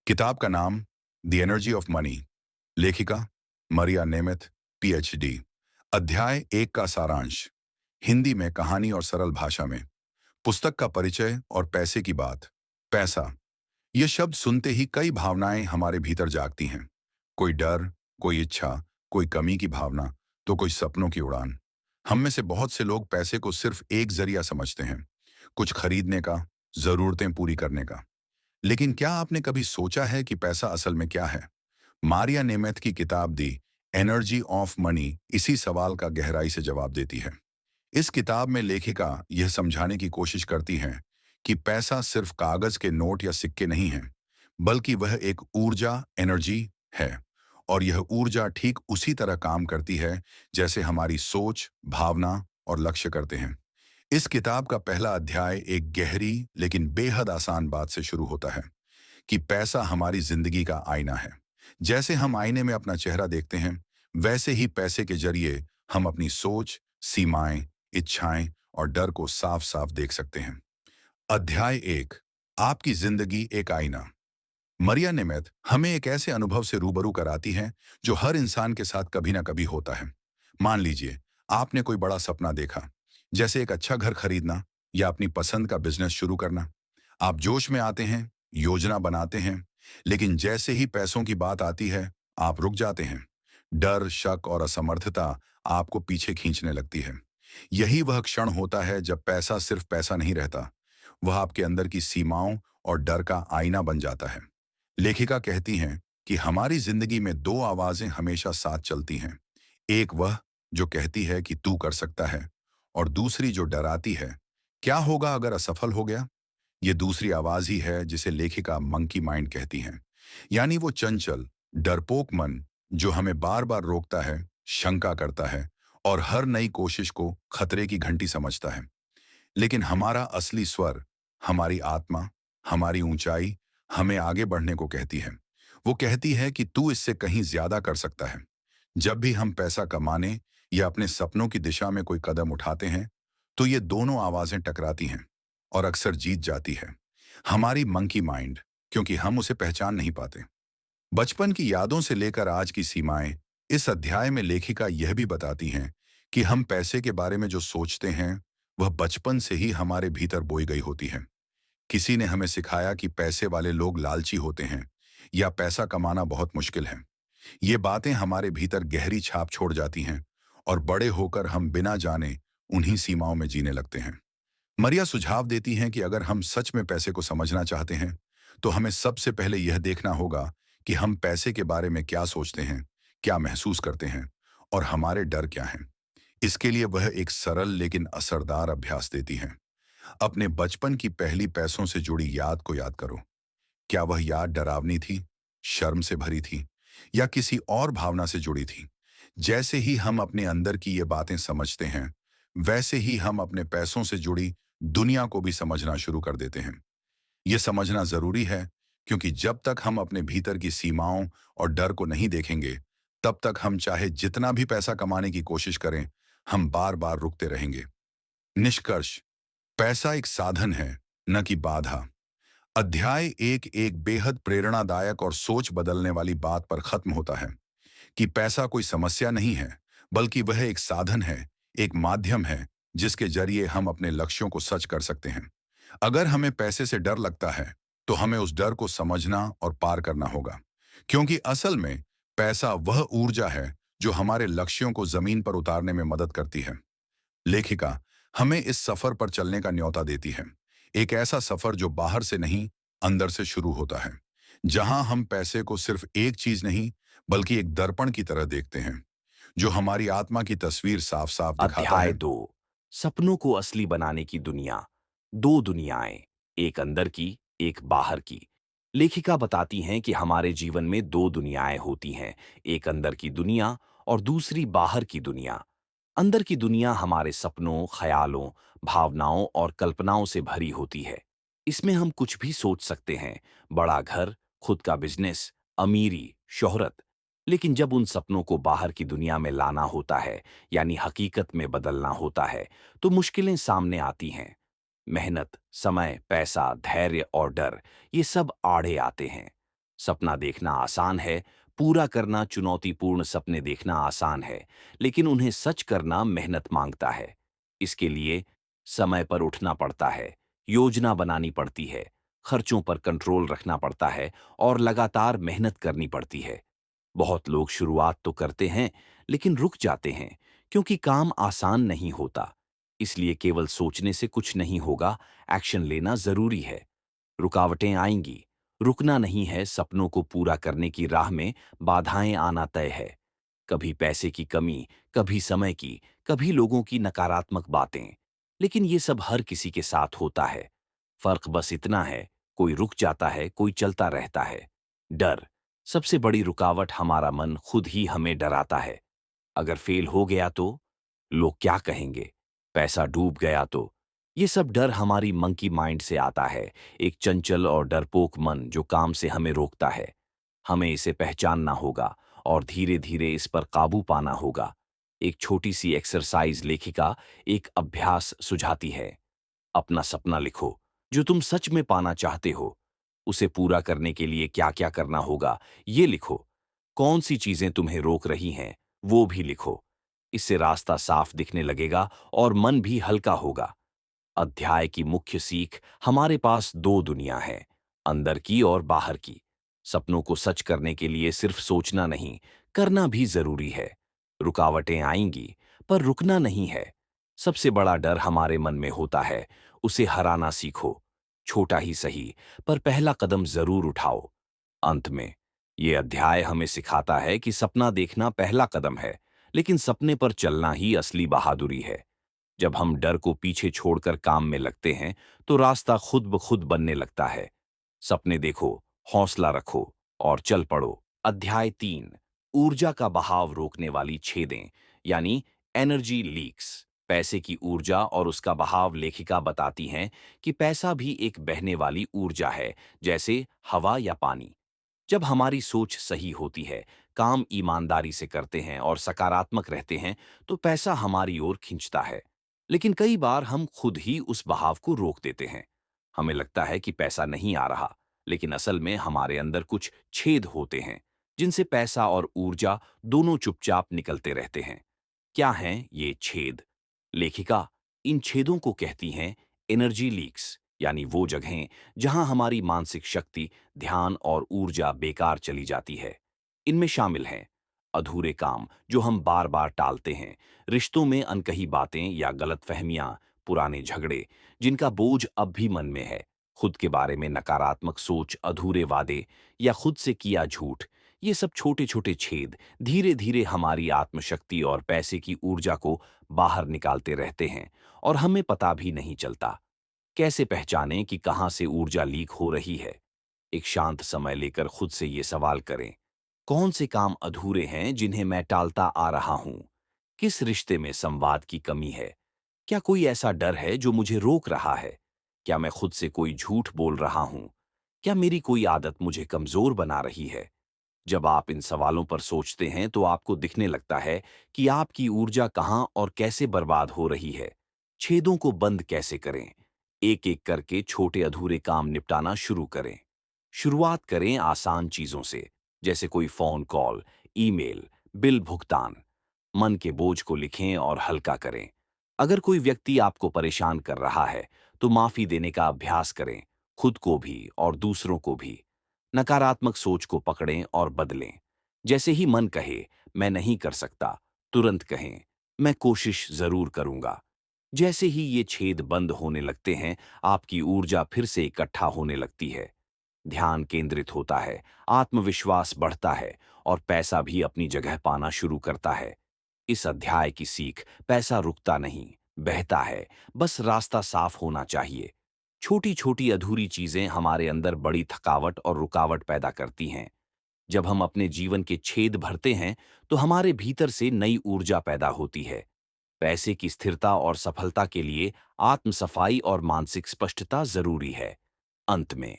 किताब का नाम द एनर्जी ऑफ मनी। लेखिका मरिया नेमिथ, पीएचडी। अध्याय एक का सारांश। हिंदी में कहानी और सरल भाषा में। पुस्तक का परिचय और पैसे की बात। पैसा, यह शब्द सुनते ही कई भावनाएं हमारे भीतर जागती हैं। कोई डर, कोई इच्छा, कोई कमी की भावना, तो कोई सपनों की उड़ान। हम में से बहुत से लोग पैसे को सिर्फ एक जरिया समझते हैं, कुछ खरीदने का, जरूरतें पूरी करने का। लेकिन क्या आपने कभी सोचा है कि पैसा असल में क्या है? मारिया नेमेथ की किताब दी एनर्जी ऑफ मनी इसी सवाल का गहराई से जवाब देती है। इस किताब में लेखिका यह समझाने की कोशिश करती हैं कि पैसा सिर्फ कागज के नोट या सिक्के नहीं है, बल्कि वह एक ऊर्जा, एनर्जी है। और यह ऊर्जा ठीक उसी तरह काम करती है जैसे हमारी सोच, भावना और लक्ष्य करते हैं। इस किताब का पहला अध्याय एक गहरी लेकिन बेहद आसान बात से शुरू होता है कि पैसा हमारी जिंदगी का आईना है। जैसे हम आईने में अपना चेहरा देखते हैं, वैसे ही पैसे के जरिए हम अपनी सोच, सीमाएं, इच्छाएं और डर को साफ साफ देख सकते हैं। अध्याय एक, आपकी जिंदगी एक आईना। मरिया नेमेथ हमें एक ऐसे अनुभव से रूबरू कराती हैं जो हर इंसान के साथ कभी ना कभी होता है। मान लीजिए, आपने कोई बड़ा सपना देखा, जैसे एक अच्छा घर खरीदना या अपनी पसंद का बिजनेस शुरू करना। आप जोश में आते हैं, योजना बनाते हैं, लेकिन जैसे ही पैसों की बात आती है, आप रुक जाते हैं। डर, शक और असमर्थता आपको पीछे खींचने लगती है। यही वह क्षण होता है जब पैसा सिर्फ पैसा नहीं रहता, वह आपके अंदर की सीमाओं और डर का आईना बन जाता है। लेखिका कहती हैं कि हमारी जिंदगी में दो आवाजें हमेशा साथ चलती हैं। एक वह जो कहती है कि तू कर सकता है, और दूसरी जो डराती है, क्या होगा अगर असफल हो गया। ये दूसरी आवाज ही है जिसे लेखिका मंकी माइंड कहती हैं। यानी वो चंचल, डरपोक मन जो हमें बार बार रोकता है, शंका करता है और हर नई कोशिश को खतरे की घंटी समझता है। लेकिन हमारा असली स्वर, हमारी आत्मा, हमारी ऊंचाई हमें आगे बढ़ने को कहती है। वो कहती है कि तू इससे कहीं ज्यादा कर सकता है। जब भी हम पैसा कमाने या अपने सपनों की दिशा में कोई कदम उठाते हैं, तो ये दोनों आवाजें टकराती हैं और अक्सर जीत जाती है हमारी मंकी माइंड, क्योंकि हम उसे पहचान नहीं पाते। बचपन की यादों से लेकर आज की सीमाएं, इस अध्याय में लेखिका यह भी बताती हैं कि हम पैसे के बारे में जो सोचते हैं, वह बचपन से ही हमारे भीतर बोई गई होती है। किसी ने हमें सिखाया कि पैसे वाले लोग लालची होते हैं या पैसा कमाना बहुत मुश्किल है। ये बातें हमारे भीतर गहरी छाप छोड़ जाती हैं और बड़े होकर हम बिना जाने उन्हीं सीमाओं में जीने लगते हैं। मरिया सुझाव देती हैं कि अगर हम सच में पैसे को समझना चाहते हैं, तो हमें सबसे पहले यह देखना होगा कि हम पैसे के बारे में क्या सोचते हैं, क्या महसूस करते हैं और हमारे डर क्या हैं। इसके लिए वह एक सरल लेकिन असरदार अभ्यास देती हैं। अपने बचपन की पहली पैसों से जुड़ी याद को याद करो। क्या वह याद डरावनी थी, शर्म से भरी थी या किसी और भावना से जुड़ी थी? जैसे ही हम अपने अंदर की ये बातें समझते हैं, वैसे ही हम अपने पैसों से जुड़ी दुनिया को भी समझना शुरू कर देते हैं। ये समझना जरूरी है, क्योंकि जब तक हम अपने भीतर की सीमाओं और डर को नहीं देखेंगे, तब तक हम चाहे जितना भी पैसा कमाने की कोशिश करें, हम बार बार रुकते रहेंगे। निष्कर्ष, पैसा एक साधन है, न कि बाधा। अध्याय एक एक बेहद प्रेरणादायक और सोच बदलने वाली बात पर खत्म होता है कि पैसा कोई समस्या नहीं है, बल्कि वह एक साधन है, एक माध्यम है जिसके जरिए हम अपने लक्ष्यों को सच कर सकते हैं। अगर हमें पैसे से डर लगता है, तो हमें उस डर को समझना और पार करना होगा, क्योंकि असल में पैसा वह ऊर्जा है जो हमारे लक्ष्यों को जमीन पर उतारने में मदद करती है। लेखिका हमें इस सफर पर चलने का न्योता देती है, एक ऐसा सफर जो बाहर से नहीं, अंदर से शुरू होता है, जहां हम पैसे को सिर्फ एक चीज नहीं, बल्कि एक दर्पण की तरह देखते हैं, जो हमारी आत्मा की तस्वीर साफ साफ दिखाता अध्याय है। 2, सपनों को असली बनाने की दुनिया। दो दुनियाएं, एक अंदर की, एक बाहर की। लेखिका बताती हैं कि हमारे जीवन में दो दुनियाएं होती हैं, एक अंदर की दुनिया और दूसरी बाहर की दुनिया। अंदर की दुनिया हमारे सपनों, ख्यालों, भावनाओं और कल्पनाओं से भरी होती है। इसमें हम कुछ भी सोच सकते हैं, बड़ा घर, खुद का बिजनेस, अमीरी, शोहरत। लेकिन जब उन सपनों को बाहर की दुनिया में लाना होता है, यानी हकीकत में बदलना होता है, तो मुश्किलें सामने आती हैं। मेहनत, समय, पैसा, धैर्य और डर, ये सब आड़े आते हैं। सपना देखना आसान है, पूरा करना चुनौतीपूर्ण। सपने देखना आसान है, लेकिन उन्हें सच करना मेहनत मांगता है। इसके लिए समय पर उठना पड़ता है, योजना बनानी पड़ती है, खर्चों पर कंट्रोल रखना पड़ता है और लगातार मेहनत करनी पड़ती है। बहुत लोग शुरुआत तो करते हैं, लेकिन रुक जाते हैं क्योंकि काम आसान नहीं होता। इसलिए केवल सोचने से कुछ नहीं होगा, एक्शन लेना जरूरी है। रुकावटें आएंगी, रुकना नहीं है। सपनों को पूरा करने की राह में बाधाएं आना तय है। कभी पैसे की कमी, कभी समय की, कभी लोगों की नकारात्मक बातें। लेकिन ये सब हर किसी के साथ होता है। फर्क बस इतना है, कोई रुक जाता है, कोई चलता रहता है। डर सबसे बड़ी रुकावट। हमारा मन खुद ही हमें डराता है। अगर फेल हो गया तो, लोग क्या कहेंगे, पैसा डूब गया तो। ये सब डर हमारी मंकी माइंड से आता है, एक चंचल और डरपोक मन जो काम से हमें रोकता है। हमें इसे पहचानना होगा और धीरे धीरे इस पर काबू पाना होगा। एक छोटी सी एक्सरसाइज लेखिका एक अभ्यास सुझाती है। अपना सपना लिखो, जो तुम सच में पाना चाहते हो। उसे पूरा करने के लिए क्या क्या करना होगा, ये लिखो। कौन सी चीजें तुम्हें रोक रही हैं, वो भी लिखो। इससे रास्ता साफ दिखने लगेगा और मन भी हल्का होगा। अध्याय की मुख्य सीख। हमारे पास दो दुनिया है, अंदर की और बाहर की। सपनों को सच करने के लिए सिर्फ सोचना नहीं, करना भी जरूरी है। रुकावटें आएंगी, पर रुकना नहीं है। सबसे बड़ा डर हमारे मन में होता है, उसे हराना सीखो। छोटा ही सही, पर पहला कदम जरूर उठाओ। अंत में ये अध्याय हमें सिखाता है कि सपना देखना पहला कदम है, लेकिन सपने पर चलना ही असली बहादुरी है। जब हम डर को पीछे छोड़कर काम में लगते हैं, तो रास्ता खुद ब खुद बनने लगता है। सपने देखो, हौसला रखो और चल पड़ो। अध्याय 3। ऊर्जा का बहाव रोकने वाली छेदें, यानी एनर्जी लीक्स। पैसे की ऊर्जा और उसका बहाव। लेखिका बताती हैं कि पैसा भी एक बहने वाली ऊर्जा है, जैसे हवा या पानी। जब हमारी सोच सही होती है, काम ईमानदारी से करते हैं और सकारात्मक रहते हैं, तो पैसा हमारी ओर खींचता है। लेकिन कई बार हम खुद ही उस बहाव को रोक देते हैं। हमें लगता है कि पैसा नहीं आ रहा, लेकिन असल में हमारे अंदर कुछ छेद होते हैं, जिनसे पैसा और ऊर्जा दोनों चुपचाप निकलते रहते हैं। क्या हैं ये छेद? लेखिका इन छेदों को कहती हैं एनर्जी लीक्स, यानी वो जगहें जहां हमारी मानसिक शक्ति, ध्यान और ऊर्जा बेकार चली जाती है। इनमें शामिल हैं अधूरे काम जो हम बार बार टालते हैं, रिश्तों में अनकही बातें या गलतफहमियां, पुराने झगड़े जिनका बोझ अब भी मन में है, खुद के बारे में नकारात्मक सोच, अधूरे वादे या खुद से किया झूठ। ये सब छोटे छोटे छेद धीरे धीरे हमारी आत्मशक्ति और पैसे की ऊर्जा को बाहर निकालते रहते हैं और हमें पता भी नहीं चलता। कैसे पहचानें कि कहां से ऊर्जा लीक हो रही है? एक शांत समय लेकर खुद से ये सवाल करें। कौन से काम अधूरे हैं जिन्हें मैं टालता आ रहा हूं? किस रिश्ते में संवाद की कमी है? क्या कोई ऐसा डर है जो मुझे रोक रहा है? क्या मैं खुद से कोई झूठ बोल रहा हूं? क्या मेरी कोई आदत मुझे कमजोर बना रही है? जब आप इन सवालों पर सोचते हैं, तो आपको दिखने लगता है कि आपकी ऊर्जा कहां और कैसे बर्बाद हो रही है। छेदों को बंद कैसे करें? एक एक करके छोटे अधूरे काम निपटाना शुरू करें। शुरुआत करें आसान चीजों से, जैसे कोई फोन कॉल, ईमेल, बिल भुगतान। मन के बोझ को लिखें और हल्का करें। अगर कोई व्यक्ति आपको परेशान कर रहा है, तो माफी देने का अभ्यास करें, खुद को भी और दूसरों को भी। नकारात्मक सोच को पकड़ें और बदलें। जैसे ही मन कहे मैं नहीं कर सकता, तुरंत कहें मैं कोशिश जरूर करूंगा। जैसे ही ये छेद बंद होने लगते हैं, आपकी ऊर्जा फिर से इकट्ठा होने लगती है। ध्यान केंद्रित होता है, आत्मविश्वास बढ़ता है और पैसा भी अपनी जगह पाना शुरू करता है। इस अध्याय की सीख। पैसा रुकता नहीं, बहता है, बस रास्ता साफ होना चाहिए। छोटी छोटी अधूरी चीजें हमारे अंदर बड़ी थकावट और रुकावट पैदा करती हैं। जब हम अपने जीवन के छेद भरते हैं, तो हमारे भीतर से नई ऊर्जा पैदा होती है। पैसे की स्थिरता और सफलता के लिए आत्मसफाई और मानसिक स्पष्टता जरूरी है। अंत में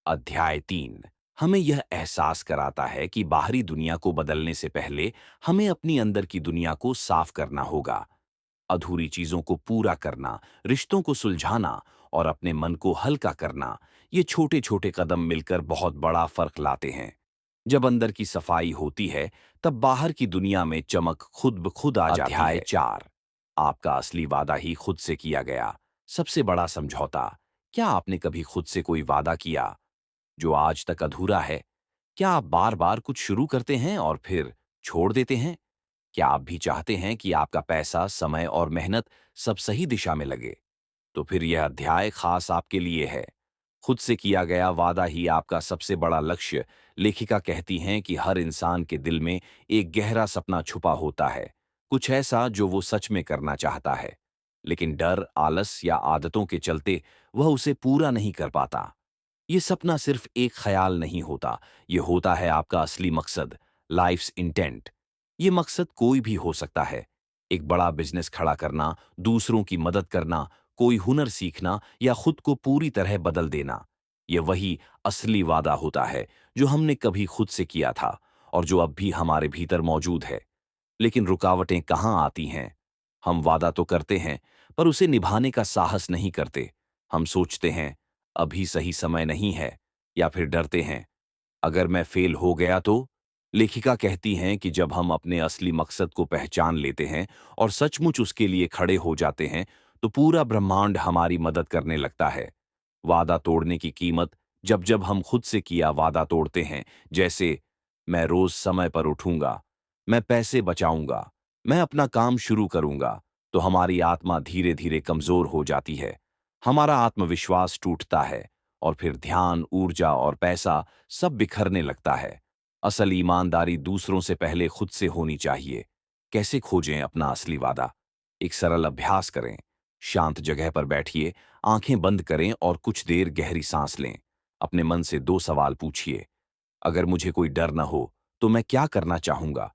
अध्याय 3 हमें यह एहसास कराता है कि बाहरी दुनिया को बदलने से पहले हमें अपनी अंदर की दुनिया को साफ करना होगा। अधूरी चीजों को पूरा करना, रिश्तों को सुलझाना और अपने मन को हल्का करना, ये छोटे छोटे कदम मिलकर बहुत बड़ा फर्क लाते हैं। जब अंदर की सफाई होती है, तब बाहर की दुनिया में चमक खुद ब खुद आ जाती है। अध्याय 4, आपका असली वादा ही खुद से किया गया सबसे बड़ा समझौता। क्या आपने कभी खुद से कोई वादा किया जो आज तक अधूरा है? क्या आप बार बार कुछ शुरू करते हैं और फिर छोड़ देते हैं? क्या आप भी चाहते हैं कि आपका पैसा, समय और मेहनत सब सही दिशा में लगे? तो फिर यह अध्याय खास आपके लिए है। खुद से किया गया वादा ही आपका सबसे बड़ा लक्ष्य। लेखिका कहती हैं कि हर इंसान के दिल में एक गहरा सपना छुपा होता है, कुछ ऐसा जो वो सच में करना चाहता है, लेकिन डर, आलस या आदतों के चलते वह उसे पूरा नहीं कर पाता। ये सपना सिर्फ एक ख्याल नहीं होता, ये होता है आपका असली मकसद, लाइफ्स इंटेंट। ये मकसद कोई भी हो सकता है। एक बड़ा बिजनेस खड़ा करना, दूसरों की मदद करना, कोई हुनर सीखना या खुद को पूरी तरह बदल देना। ये वही असली वादा होता है जो हमने कभी खुद से किया था और जो अब भी हमारे भीतर मौजूद है। लेकिन रुकावटें कहाँ आती हैं? हम वादा तो करते हैं, पर उसे निभाने का साहस नहीं करते। हम सोचते हैं, अभी सही समय नहीं है, या फिर डरते हैं, अगर मैं फेल हो गया तो? लेखिका कहती हैं कि जब हम अपने असली मकसद को पहचान लेते हैं और सचमुच उसके लिए खड़े हो जाते हैं, तो पूरा ब्रह्मांड हमारी मदद करने लगता है। वादा तोड़ने की कीमत, जब जब हम खुद से किया वादा तोड़ते हैं, जैसे मैं रोज समय पर उठूंगा, मैं पैसे बचाऊंगा, मैं अपना काम शुरू करूंगा, तो हमारी आत्मा धीरे धीरे कमजोर हो जाती है। हमारा आत्मविश्वास टूटता है और फिर ध्यान, ऊर्जा और पैसा सब बिखरने लगता है। असल ईमानदारी दूसरों से पहले खुद से होनी चाहिए। कैसे खोजें अपना असली वादा? एक सरल अभ्यास करें। शांत जगह पर बैठिए, आंखें बंद करें और कुछ देर गहरी सांस लें। अपने मन से 2 सवाल पूछिए। अगर मुझे कोई डर न हो, तो मैं क्या करना चाहूंगा?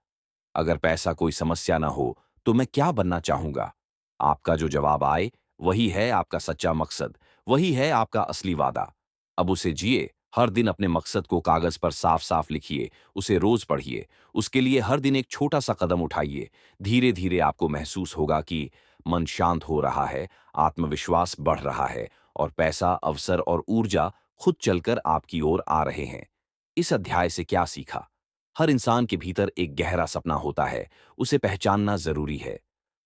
अगर पैसा कोई समस्या न हो, तो मैं क्या बनना चाहूंगा? आपका जो जवाब आए, वही है आपका सच्चा मकसद, वही है आपका असली वादा। अब उसे जिए। हर दिन अपने मकसद को कागज पर साफ साफ लिखिए, उसे रोज पढ़िए, उसके लिए हर दिन एक छोटा सा कदम उठाइए। धीरे धीरे आपको महसूस होगा कि मन शांत हो रहा है, आत्मविश्वास बढ़ रहा है और पैसा, अवसर और ऊर्जा खुद चलकर आपकी ओर आ रहे हैं। इस अध्याय से क्या सीखा? हर इंसान के भीतर एक गहरा सपना होता है, उसे पहचानना जरूरी है।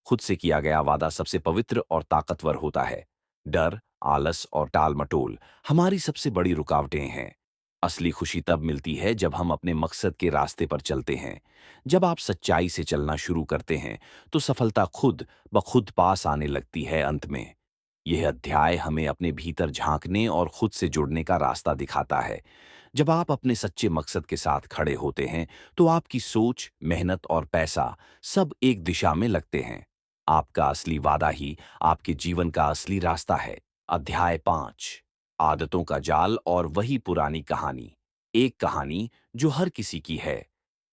खुद से किया गया वादा सबसे पवित्र और ताकतवर होता है। डर, आलस और टाल-मटोल हमारी सबसे बड़ी रुकावटें हैं। असली खुशी तब मिलती है जब हम अपने मकसद के रास्ते पर चलते हैं। जब आप सच्चाई से चलना शुरू करते हैं, तो सफलता खुद ब खुद पास आने लगती है। अंत में यह अध्याय हमें अपने भीतर झांकने और खुद से जुड़ने का रास्ता दिखाता है। जब आप अपने सच्चे मकसद के साथ खड़े होते हैं, तो आपकी सोच, मेहनत और पैसा सब एक दिशा में लगते हैं। आपका असली वादा ही आपके जीवन का असली रास्ता है। अध्याय 5, आदतों का जाल और वही पुरानी कहानी। एक कहानी जो हर किसी की है।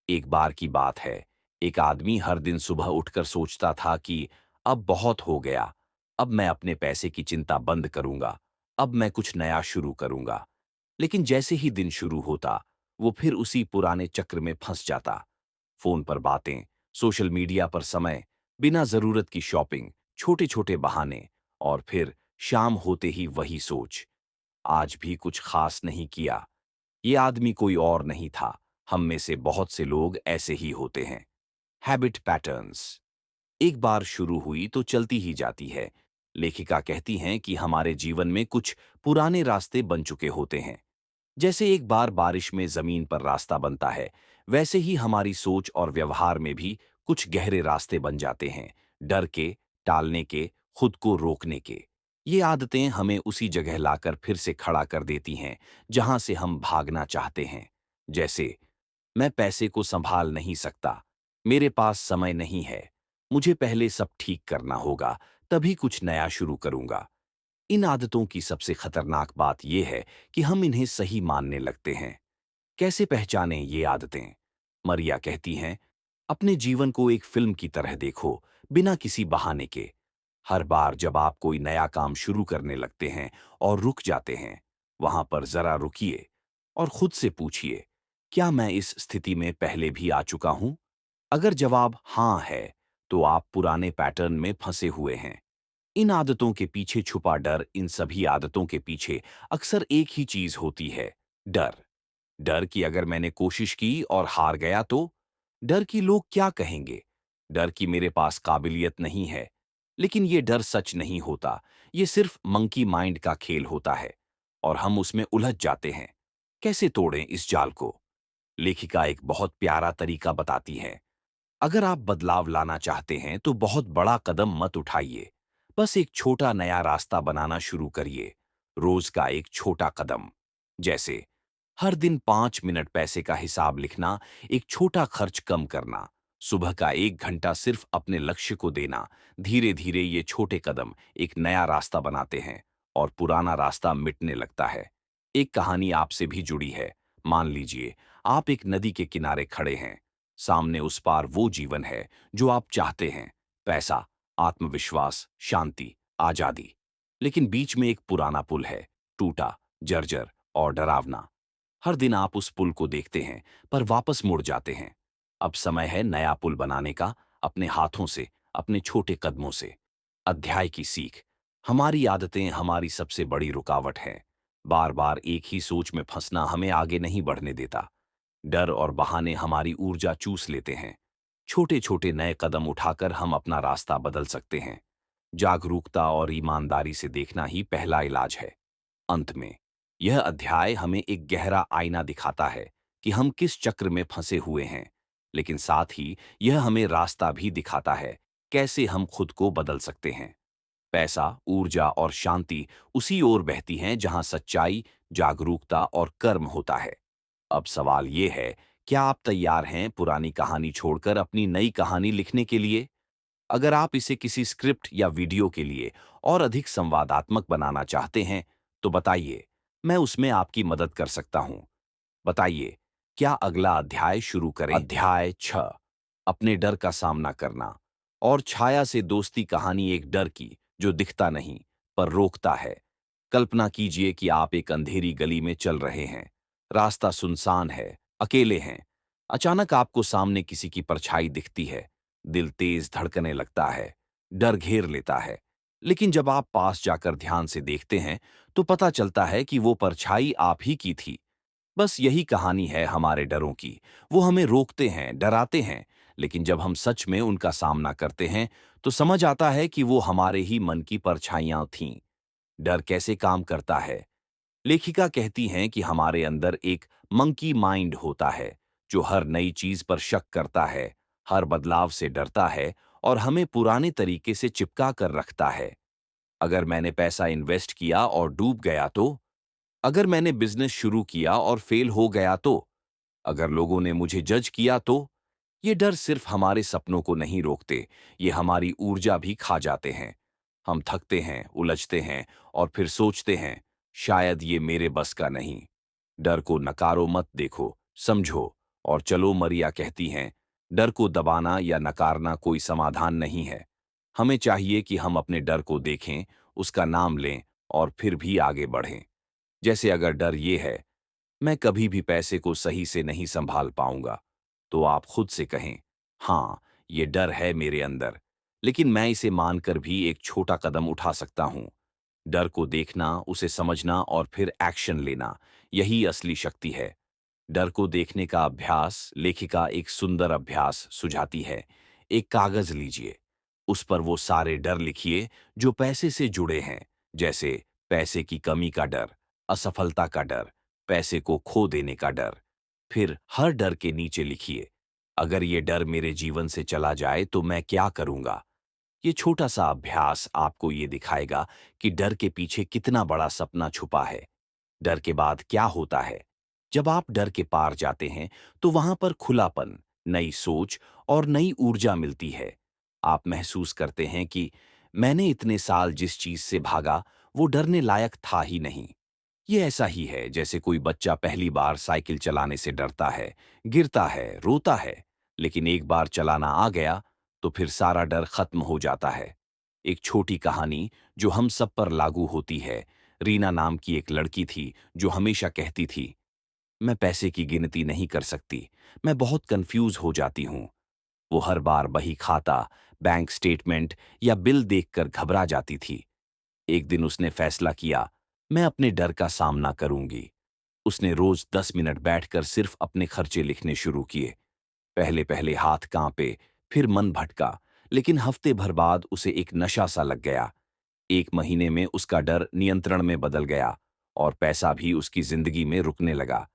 एक बार की बात है, एक आदमी हर दिन सुबह उठकर सोचता था कि अब बहुत हो गया, अब मैं अपने पैसे की चिंता बंद करूंगा, अब मैं कुछ नया शुरू करूंगा। लेकिन जैसे ही दिन शुरू होता, वो फिर उसी पुराने चक्र में फंस जाता। फोन पर बातें, सोशल मीडिया पर समय, बिना जरूरत की शॉपिंग, छोटे छोटे बहाने, और फिर शाम होते ही वही सोच, आज भी कुछ खास नहीं किया। ये आदमी कोई और नहीं था, हम में से बहुत से लोग ऐसे ही होते हैं। हैबिट पैटर्न्स एक बार शुरू हुई तो चलती ही जाती है। लेखिका कहती हैं कि हमारे जीवन में कुछ पुराने रास्ते बन चुके होते हैं। जैसे एक बार बारिश में जमीन पर रास्ता बनता है, वैसे ही हमारी सोच और व्यवहार में भी कुछ गहरे रास्ते बन जाते हैं। डर के, टालने के, खुद को रोकने के। ये आदतें हमें उसी जगह लाकर फिर से खड़ा कर देती हैं जहां से हम भागना चाहते हैं। जैसे, मैं पैसे को संभाल नहीं सकता, मेरे पास समय नहीं है, मुझे पहले सब ठीक करना होगा, तभी कुछ नया शुरू करूंगा। इन आदतों की सबसे खतरनाक बात यह है कि हम इन्हें सही मानने लगते हैं। कैसे पहचानें ये आदतें? मरिया कहती हैं, अपने जीवन को एक फिल्म की तरह देखो, बिना किसी बहाने के। हर बार जब आप कोई नया काम शुरू करने लगते हैं और रुक जाते हैं, वहां पर जरा रुकिए और खुद से पूछिए, क्या मैं इस स्थिति में पहले भी आ चुका हूं? अगर जवाब हाँ है, तो आप पुराने पैटर्न में फंसे हुए हैं। इन आदतों के पीछे छुपा डर, इन सभी आदतों के पीछे अक्सर एक ही चीज होती है, डर। डर कि अगर मैंने कोशिश की और हार गया तो? डर कि लोग क्या कहेंगे? डर कि मेरे पास काबिलियत नहीं है। लेकिन ये डर सच नहीं होता, ये सिर्फ मंकी माइंड का खेल होता है और हम उसमें उलझ जाते हैं। कैसे तोड़ें इस जाल को? लेखिका एक बहुत प्यारा तरीका बताती है। अगर आप बदलाव लाना चाहते हैं तो बहुत बड़ा कदम मत उठाइए। बस एक छोटा नया रास्ता बनाना शुरू करिए। रोज का एक छोटा कदम। जैसे हर दिन 5 मिनट पैसे का हिसाब लिखना, एक छोटा खर्च कम करना, सुबह का 1 घंटा सिर्फ अपने लक्ष्य को देना। धीरे धीरे ये छोटे कदम एक नया रास्ता बनाते हैं और पुराना रास्ता मिटने लगता है। एक कहानी आपसे भी जुड़ी है। मान लीजिए आप एक नदी के किनारे खड़े हैं। सामने उस पार वो जीवन है जो आप चाहते हैं, पैसा, आत्मविश्वास, शांति, आजादी। लेकिन बीच में एक पुराना पुल है, टूटा, जर्जर और डरावना। हर दिन आप उस पुल को देखते हैं पर वापस मुड़ जाते हैं। अब समय है नया पुल बनाने का, अपने हाथों से, अपने छोटे कदमों से। अध्याय की सीख। हमारी आदतें हमारी सबसे बड़ी रुकावट हैं। बार बार एक ही सोच में फंसना हमें आगे नहीं बढ़ने देता। डर और बहाने हमारी ऊर्जा चूस लेते हैं। छोटे छोटे नए कदम उठाकर हम अपना रास्ता बदल सकते हैं। जागरूकता और ईमानदारी से देखना ही पहला इलाज है। अंत में यह अध्याय हमें एक गहरा आईना दिखाता है कि हम किस चक्र में फंसे हुए हैं, लेकिन साथ ही यह हमें रास्ता भी दिखाता है कैसे हम खुद को बदल सकते हैं। पैसा, ऊर्जा और शांति उसी ओर बहती हैं जहां सच्चाई, जागरूकता और कर्म होता है। अब सवाल ये है, क्या आप तैयार हैं पुरानी कहानी छोड़कर अपनी नई कहानी लिखने के लिए? अगर आप इसे किसी स्क्रिप्ट या वीडियो के लिए और अधिक संवादात्मक बनाना चाहते हैं, तो बताइए, मैं उसमें आपकी मदद कर सकता हूं। बताइए, क्या अगला अध्याय शुरू करें? अध्याय 6, अपने डर का सामना करना। और छाया से दोस्ती कहानी एक डर की जो दिखता नहीं पर रोकता है। कल्पना कीजिए कि आप एक अंधेरी गली में चल रहे हैं। रास्ता सुनसान है, अकेले हैं। अचानक आपको सामने किसी की परछाई दिखती है। दिल तेज धड़कने लगता है, डर घेर लेता है। लेकिन जब आप पास जाकर ध्यान से देखते हैं, तो पता चलता है कि वो परछाई आप ही की थी। बस यही कहानी है हमारे डरों की। वो हमें रोकते हैं, डराते हैं, लेकिन जब हम सच में उनका सामना करते हैं, तो समझ आता है कि वो हमारे ही मन की परछाइयां थीं। डर कैसे काम करता है? लेखिका कहती हैं कि हमारे अंदर एक मंकी माइंड होता है, जो हर नई चीज पर शक करता है, हर बदलाव से डरता है और हमें पुराने तरीके से चिपका कर रखता है। अगर मैंने पैसा इन्वेस्ट किया और डूब गया तो? अगर मैंने बिजनेस शुरू किया और फेल हो गया तो? अगर लोगों ने मुझे जज किया तो? ये डर सिर्फ हमारे सपनों को नहीं रोकते, ये हमारी ऊर्जा भी खा जाते हैं। हम थकते हैं, उलझते हैं और फिर सोचते हैं, शायद ये मेरे बस का नहीं। डर को नकारो मत, देखो, समझो और चलो। मरिया कहती हैं, डर को दबाना या नकारना कोई समाधान नहीं है। हमें चाहिए कि हम अपने डर को देखें, उसका नाम लें और फिर भी आगे बढ़ें। जैसे अगर डर ये है, मैं कभी भी पैसे को सही से नहीं संभाल पाऊंगा, तो आप खुद से कहें, हाँ, ये डर है मेरे अंदर, लेकिन मैं इसे मानकर भी एक छोटा कदम उठा सकता हूं। डर को देखना, उसे समझना और फिर एक्शन लेना, यही असली शक्ति है। डर को देखने का अभ्यास लेखिका एक सुंदर अभ्यास सुझाती है। एक कागज लीजिए, उस पर वो सारे डर लिखिए जो पैसे से जुड़े हैं। जैसे पैसे की कमी का डर, असफलता का डर, पैसे को खो देने का डर। फिर हर डर के नीचे लिखिए, अगर ये डर मेरे जीवन से चला जाए तो मैं क्या करूंगा। ये छोटा सा अभ्यास आपको ये दिखाएगा कि डर के पीछे कितना बड़ा सपना छुपा है। डर के बाद क्या होता है? जब आप डर के पार जाते हैं, तो वहां पर खुलापन, नई सोच और नई ऊर्जा मिलती है। आप महसूस करते हैं कि मैंने इतने साल जिस चीज से भागा, वो डरने लायक था ही नहीं। ये ऐसा ही है जैसे कोई बच्चा पहली बार साइकिल चलाने से डरता है, गिरता है, रोता है, लेकिन एक बार चलाना आ गया तो फिर सारा डर खत्म हो जाता है। एक छोटी कहानी जो हम सब पर लागू होती है। रीना नाम की एक लड़की थी जो हमेशा कहती थी, मैं पैसे की गिनती नहीं कर सकती, मैं बहुत कंफ्यूज हो जाती हूँ। वो हर बार बही खाता, बैंक स्टेटमेंट या बिल देखकर घबरा जाती थी। एक दिन उसने फैसला किया, मैं अपने डर का सामना करूंगी। उसने रोज 10 मिनट बैठकर सिर्फ अपने खर्चे लिखने शुरू किए। पहले पहले हाथ कांपे, फिर मन भटका, लेकिन हफ्ते भर बाद उसे एक नशा सा लग गया। एक महीने में उसका डर नियंत्रण में बदल गया और पैसा भी उसकी जिंदगी में रुकने लगा।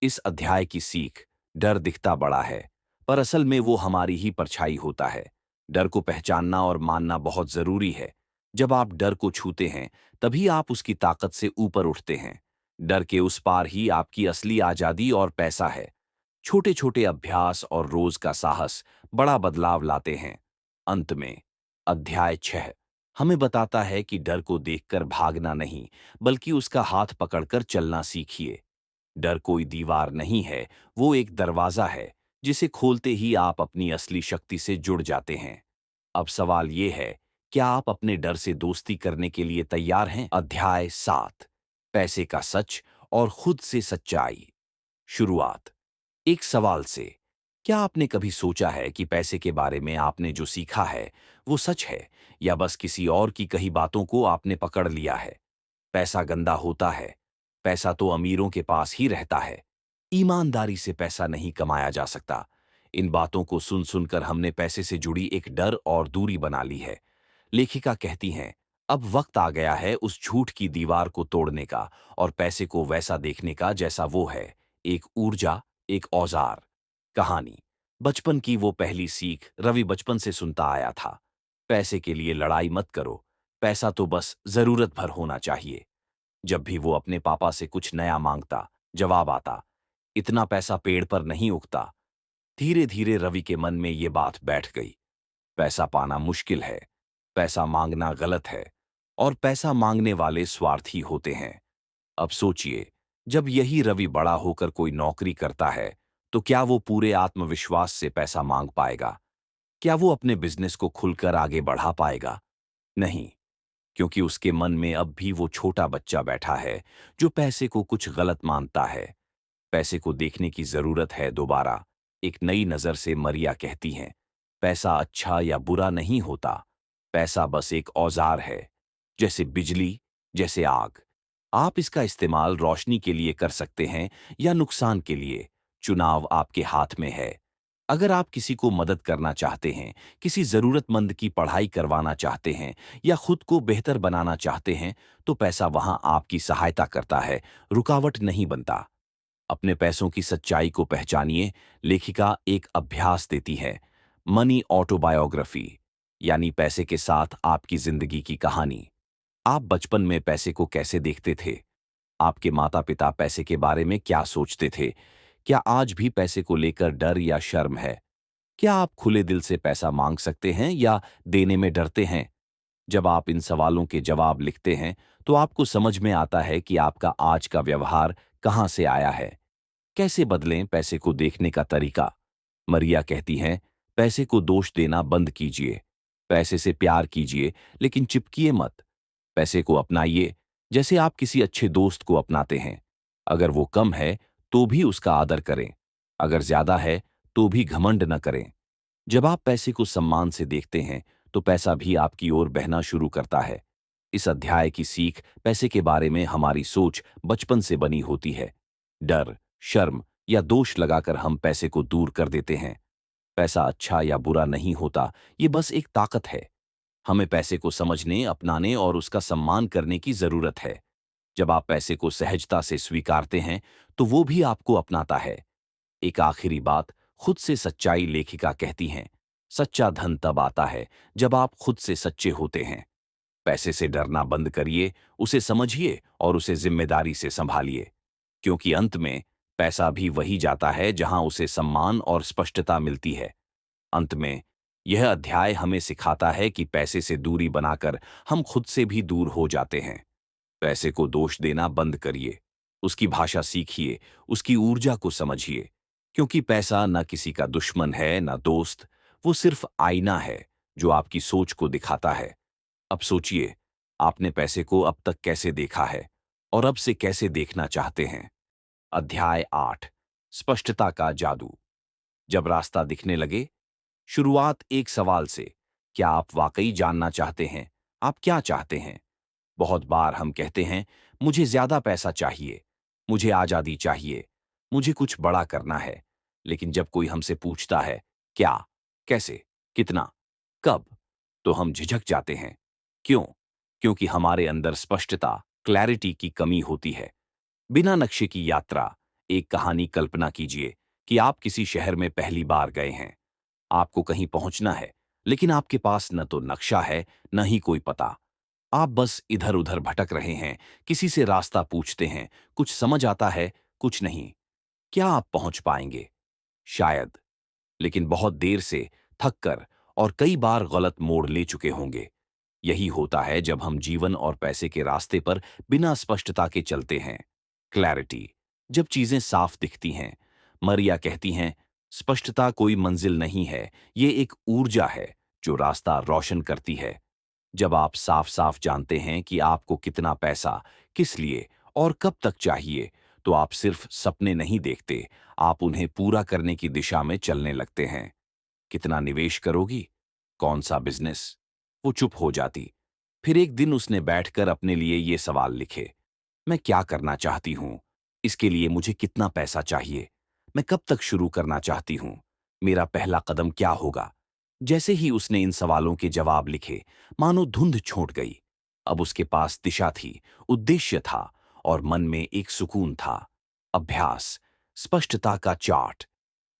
इस अध्याय की सीख, डर दिखता बड़ा है, पर असल में वो हमारी ही परछाई होता है। डर को पहचानना और मानना बहुत जरूरी है। जब आप डर को छूते हैं, तभी आप उसकी ताकत से ऊपर उठते हैं। डर के उस पार ही आपकी असली आजादी और पैसा है। छोटे छोटे अभ्यास और रोज का साहस बड़ा बदलाव लाते हैं। अंत में अध्याय 6 हमें बताता है कि डर को देखकर भागना नहीं, बल्कि उसका हाथ पकड़कर चलना सीखिए। डर कोई दीवार नहीं है, वो एक दरवाजा है, जिसे खोलते ही आप अपनी असली शक्ति से जुड़ जाते हैं। अब सवाल ये है, क्या आप अपने डर से दोस्ती करने के लिए तैयार हैं? अध्याय 7 पैसे का सच और खुद से सच्चाई। शुरुआत एक सवाल से। क्या आपने कभी सोचा है कि पैसे के बारे में आपने जो सीखा है, वो सच है, या बस किसी और की कही बातों को आपने पकड़ लिया है? पैसा गंदा होता है। पैसा तो अमीरों के पास ही रहता है। ईमानदारी से पैसा नहीं कमाया जा सकता। इन बातों को सुन सुनकर हमने पैसे से जुड़ी एक डर और दूरी बना ली है। लेखिका कहती हैं, अब वक्त आ गया है उस झूठ की दीवार को तोड़ने का और पैसे को वैसा देखने का जैसा वो है, एक ऊर्जा, एक औजार। कहानी। बचपन की वो पहली सीख रवि बचपन से सुनता आया था। पैसे के लिए लड़ाई मत करो, पैसा तो बस जरूरत भर होना चाहिए। जब भी वो अपने पापा से कुछ नया मांगता, जवाब आता, इतना पैसा पेड़ पर नहीं उगता। धीरे धीरे रवि के मन में ये बात बैठ गई। पैसा पाना मुश्किल है, पैसा मांगना गलत है, और पैसा मांगने वाले स्वार्थी होते हैं। अब सोचिए, जब यही रवि बड़ा होकर कोई नौकरी करता है, तो क्या वो पूरे आत्मविश्वास से पैसा मांग पाएगा? क्या वो अपने बिजनेस को खुलकर आगे बढ़ा पाएगा? नहीं, क्योंकि उसके मन में अब भी वो छोटा बच्चा बैठा है, जो पैसे को कुछ गलत मानता है। पैसे को देखने की जरूरत है दोबारा, एक नई नजर से। मरिया कहती हैं, पैसा अच्छा या बुरा नहीं होता, पैसा बस एक औजार है, जैसे बिजली, जैसे आग। आप इसका इस्तेमाल रोशनी के लिए कर सकते हैं या नुकसान के लिए, चुनाव आपके हाथ में है। अगर आप किसी को मदद करना चाहते हैं, किसी जरूरतमंद की पढ़ाई करवाना चाहते हैं या खुद को बेहतर बनाना चाहते हैं, तो पैसा वहां आपकी सहायता करता है, रुकावट नहीं बनता। अपने पैसों की सच्चाई को पहचानिए। लेखिका एक अभ्यास देती है, मनी ऑटोबायोग्राफी, यानी पैसे के साथ आपकी जिंदगी की कहानी। आप बचपन में पैसे को कैसे देखते थे? आपके माता पिता पैसे के बारे में क्या सोचते थे? क्या आज भी पैसे को लेकर डर या शर्म है? क्या आप खुले दिल से पैसा मांग सकते हैं या देने में डरते हैं? जब आप इन सवालों के जवाब लिखते हैं, तो आपको समझ में आता है कि आपका आज का व्यवहार कहां से आया है। कैसे बदलें पैसे को देखने का तरीका? मरिया कहती हैं, पैसे को दोष देना बंद कीजिए। पैसे से प्यार कीजिए, लेकिन चिपकिए मत। पैसे को अपनाइए, जैसे आप किसी अच्छे दोस्त को अपनाते हैं। अगर वो कम है, तो भी उसका आदर करें। अगर ज्यादा है, तो भी घमंड न करें। जब आप पैसे को सम्मान से देखते हैं, तो पैसा भी आपकी ओर बहना शुरू करता है। इस अध्याय की सीख, पैसे के बारे में हमारी सोच बचपन से बनी होती है। डर, शर्म या दोष लगाकर हम पैसे को दूर कर देते हैं। पैसा अच्छा या बुरा नहीं होता, ये बस एक ताकत है। हमें पैसे को समझने, अपनाने और उसका सम्मान करने की जरूरत है। जब आप पैसे को सहजता से स्वीकारते हैं, तो वो भी आपको अपनाता है। एक आखिरी बात, खुद से सच्चाई। लेखिका कहती हैं, सच्चा धन तब आता है जब आप खुद से सच्चे होते हैं। पैसे से डरना बंद करिए, उसे समझिए और उसे जिम्मेदारी से संभालिए, क्योंकि अंत में पैसा भी वही जाता है जहां उसे सम्मान और स्पष्टता मिलती है। अंत में यह अध्याय हमें सिखाता है कि पैसे से दूरी बनाकर हम खुद से भी दूर हो जाते हैं। पैसे को दोष देना बंद करिए, उसकी भाषा सीखिए, उसकी ऊर्जा को समझिए, क्योंकि पैसा न किसी का दुश्मन है न दोस्त, वो सिर्फ आईना है जो आपकी सोच को दिखाता है। अब सोचिए, आपने पैसे को अब तक कैसे देखा है और अब से कैसे देखना चाहते हैं? अध्याय 8 स्पष्टता का जादू। जब रास्ता दिखने लगे, शुरुआत एक सवाल से, क्या आप वाकई जानना चाहते हैं? आप क्या चाहते हैं? बहुत बार हम कहते हैं, मुझे ज्यादा पैसा चाहिए, मुझे आजादी चाहिए, मुझे कुछ बड़ा करना है। लेकिन जब कोई हमसे पूछता है, क्या, कैसे, कितना, कब, तो हम झिझक जाते हैं। क्यों? क्योंकि हमारे अंदर स्पष्टता, क्लैरिटी की कमी होती है। बिना नक्शे की यात्रा। एक कहानी कल्पना कीजिए कि आप किसी शहर में पहली बार गए हैं। आपको कहीं पहुंचना है, लेकिन आपके पास न तो नक्शा है, न ही कोई पता। आप बस इधर-उधर भटक रहे हैं, किसी से रास्ता पूछते हैं, कुछ समझ आता है, कुछ नहीं। क्या आप पहुंच पाएंगे? शायद, लेकिन बहुत देर से, थक कर और कई बार गलत मोड़ ले चुके होंगे। यही होता है जब हम जीवन और पैसे के रास्ते पर बिना स्पष्टता के चलते हैं। क्लैरिटी, जब चीजें साफ दिखती हैं। मरिया कहती हैं, स्पष्टता कोई मंजिल नहीं है, ये एक ऊर्जा है जो रास्ता रोशन करती है। जब आप साफ-साफ जानते हैं कि आपको कितना पैसा, किस लिए और कब तक चाहिए, तो आप सिर्फ सपने नहीं देखते, आप उन्हें पूरा करने की दिशा में चलने लगते हैं। कितना निवेश करोगी? कौन सा बिजनेस? वो चुप हो जाती। फिर एक दिन उसने बैठकर अपने लिए ये सवाल लिखे, मैं क्या करना चाहती हूँ? इसके लिए मुझे कितना पैसा चाहिए? मैं कब तक शुरू करना चाहती हूँ? मेरा पहला कदम क्या होगा? जैसे ही उसने इन सवालों के जवाब लिखे, मानो धुंध छूट गई। अब उसके पास दिशा थी, उद्देश्य था और मन में एक सुकून था। अभ्यास, स्पष्टता का चार्ट।